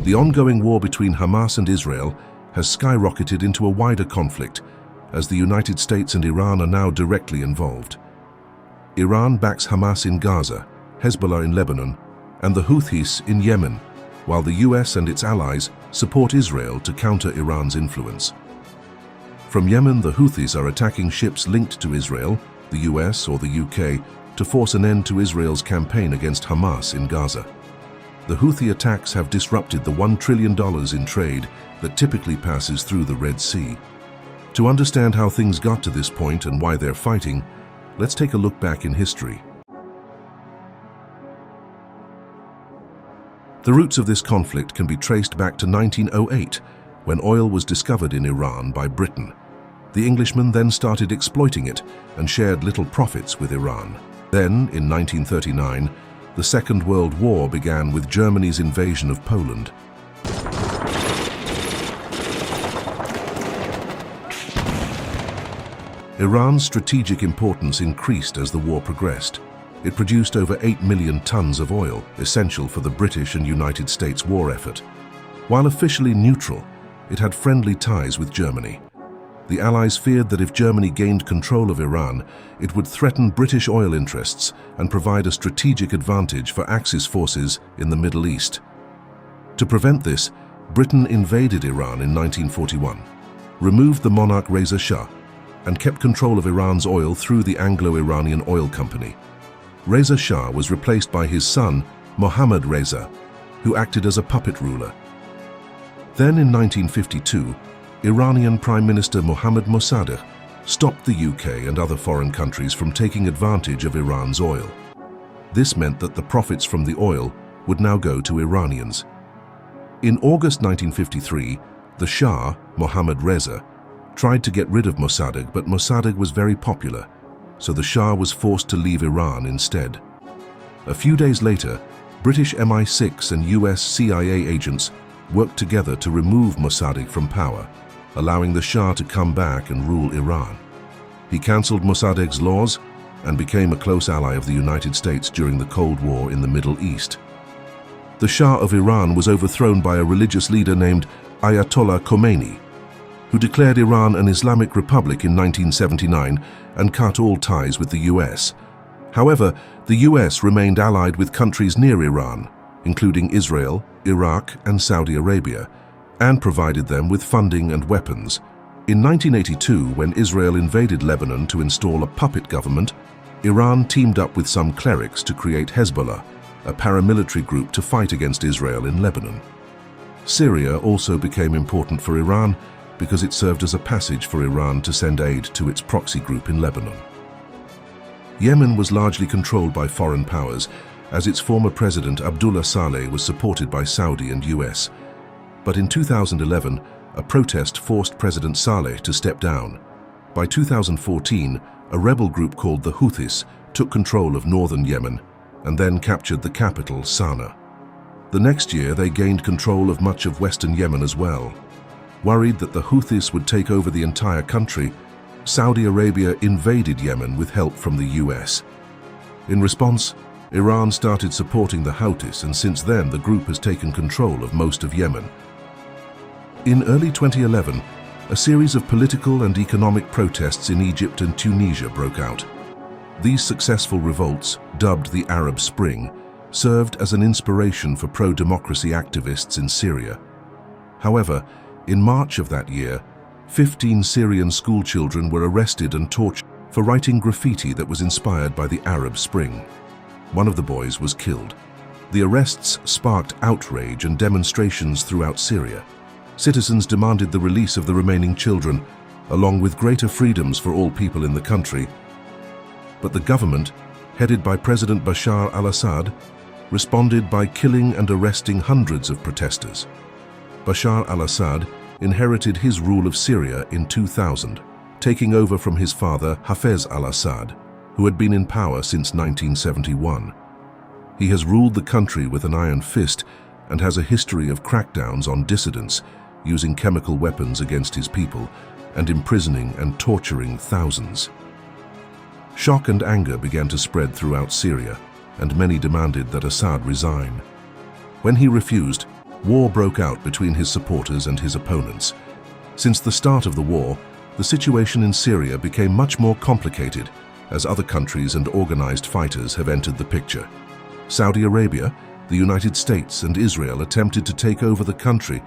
The ongoing war between Hamas and Israel has skyrocketed into a wider conflict, as the United States and Iran are now directly involved. Iran backs Hamas in Gaza, Hezbollah in Lebanon, and the Houthis in Yemen, while the US and its allies support Israel to counter Iran's influence. From Yemen, the Houthis are attacking ships linked to Israel, the US or the UK, to force an end to Israel's campaign against Hamas in Gaza. The Houthi attacks have disrupted the $1 trillion in trade that typically passes through the Red Sea. To understand how things got to this point and why they're fighting, let's take a look back in history. The roots of this conflict can be traced back to 1908, when oil was discovered in Iran by Britain. The Englishmen then started exploiting it and shared little profits with Iran. Then, in 1939, the Second World War began with Germany's invasion of Poland. Iran's strategic importance increased as the war progressed. It produced over 8 million tons of oil, essential for the British and United States war effort. While officially neutral, it had friendly ties with Germany. The Allies feared that if Germany gained control of Iran, it would threaten British oil interests and provide a strategic advantage for Axis forces in the Middle East. To prevent this, Britain invaded Iran in 1941, removed the monarch Reza Shah, and kept control of Iran's oil through the Anglo-Iranian Oil Company. Reza Shah was replaced by his son, Mohammad Reza, who acted as a puppet ruler. Then in 1952, Iranian Prime Minister Mohammad Mossadegh stopped the UK and other foreign countries from taking advantage of Iran's oil. This meant that the profits from the oil would now go to Iranians. In August 1953, the Shah, Mohammad Reza, tried to get rid of Mossadegh, but Mossadegh was very popular, so the Shah was forced to leave Iran instead. A few days later, British MI6 and US CIA agents worked together to remove Mossadegh from power, allowing the Shah to come back and rule Iran. He cancelled Mossadegh's laws and became a close ally of the United States during the Cold War in the Middle East. The Shah of Iran was overthrown by a religious leader named Ayatollah Khomeini, who declared Iran an Islamic republic in 1979 and cut all ties with the US. However, the US remained allied with countries near Iran, including Israel, Iraq, and Saudi Arabia, and provided them with funding and weapons. In 1982, when Israel invaded Lebanon to install a puppet government, Iran teamed up with some clerics to create Hezbollah, a paramilitary group to fight against Israel in Lebanon. Syria also became important for Iran because it served as a passage for Iran to send aid to its proxy group in Lebanon. Yemen was largely controlled by foreign powers, as its former president Abdullah Saleh was supported by Saudi and US. But in 2011, a protest forced President Saleh to step down. By 2014, a rebel group called the Houthis took control of northern Yemen and then captured the capital, Sana'a. The next year, they gained control of much of western Yemen as well. Worried that the Houthis would take over the entire country, Saudi Arabia invaded Yemen with help from the US. In response, Iran started supporting the Houthis, and since then the group has taken control of most of Yemen. In early 2011, a series of political and economic protests in Egypt and Tunisia broke out. These successful revolts, dubbed the Arab Spring, served as an inspiration for pro-democracy activists in Syria. However, in March of that year, 15 Syrian schoolchildren were arrested and tortured for writing graffiti that was inspired by the Arab Spring. One of the boys was killed. The arrests sparked outrage and demonstrations throughout Syria. Citizens demanded the release of the remaining children, along with greater freedoms for all people in the country. But the government, headed by President Bashar al-Assad, responded by killing and arresting hundreds of protesters. Bashar al-Assad inherited his rule of Syria in 2000, taking over from his father Hafez al-Assad, who had been in power since 1971. He has ruled the country with an iron fist and has a history of crackdowns on dissidents, using chemical weapons against his people and imprisoning and torturing thousands. Shock and anger began to spread throughout Syria, and many demanded that Assad resign. When he refused, War broke out between his supporters and his opponents. Since the start of the war, the situation in Syria became much more complicated as other countries and organized fighters have entered the picture. Saudi Arabia, the United States, and Israel attempted to take over the country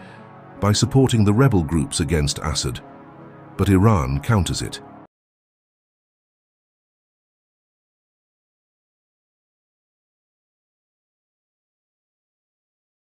by supporting the rebel groups against Assad. But Iran counters it.